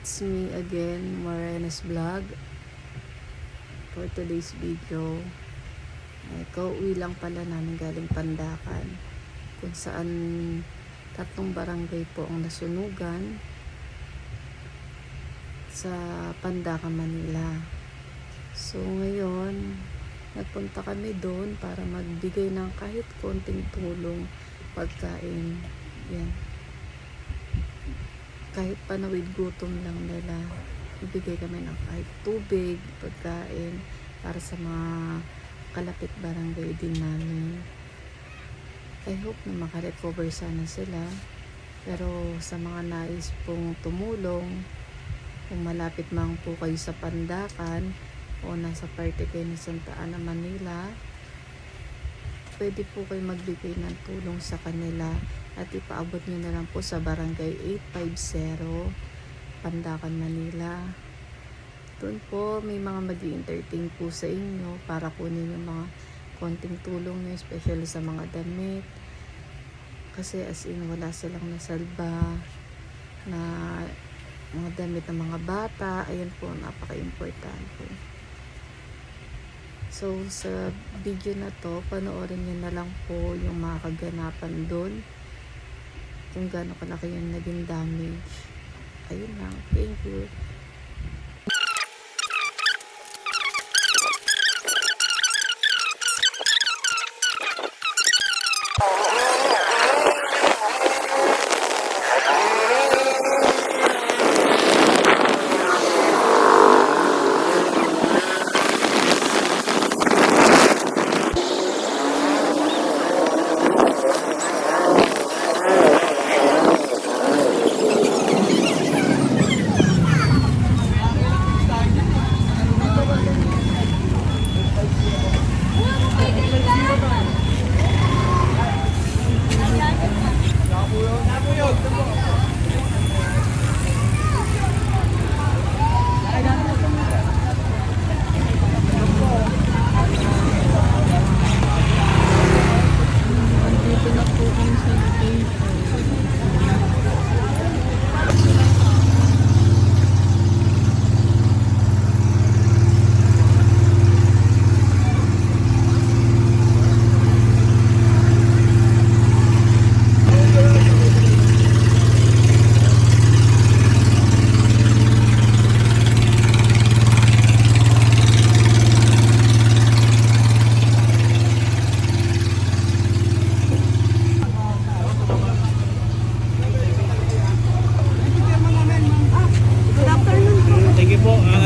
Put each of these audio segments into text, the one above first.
It's me again, Morena's Vlog. For today's video, kauwi lang pala namin galing Pandacan, kung saan 3 barangay po ang nasunugan sa Pandacan, Manila. So ngayon, nagpunta kami doon para magbigay ng kahit konting tulong, pagkain. Yan. Kahit panawid gutom lang nila, ibigay kami ng kahit tubig, pagkain, para sa mga kalapit barangay din namin. I hope na makarecover sana sila. Pero sa mga nais pong tumulong, kung malapit man po kayo sa Pandacan o nasa parte kayo ng Santa Ana, Manila, pwede po kayo magbigay ng tulong sa kanila at ipaabot nyo na lang po sa barangay 850 Pandacan, Manila. Doon po may mga mag-i-entertain po sa inyo para kunin yung mga konting tulong nyo, especially sa mga damit, kasi as in wala silang nasalba na mga damit ng mga bata. Ayan po, napaka-importante. So sa video na to, panoorin nyo na lang po yung mga kaganapan doon, kung gaano kalaki yung naging damage. Ayun lang. Thank you.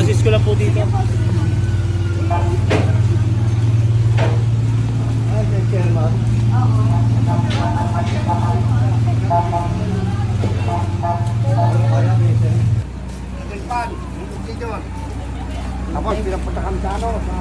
Assist ko lang po dito. Tapos pinapunta kami sa ano, sa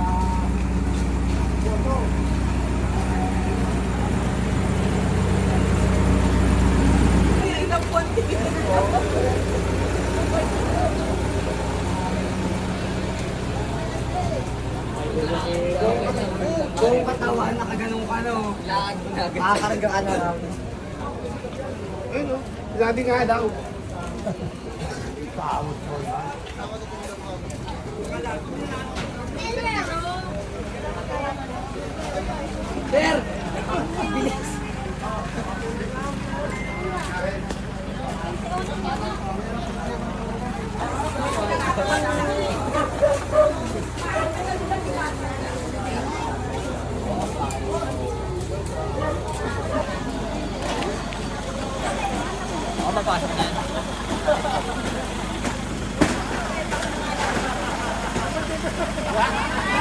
kung katawan nakaganong ka, no? Makakarga ka na lang. Ayun, no? Sabi nga daw. Pawot mo. Sir! Bilis! Ako mapasok na yan.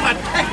Patay!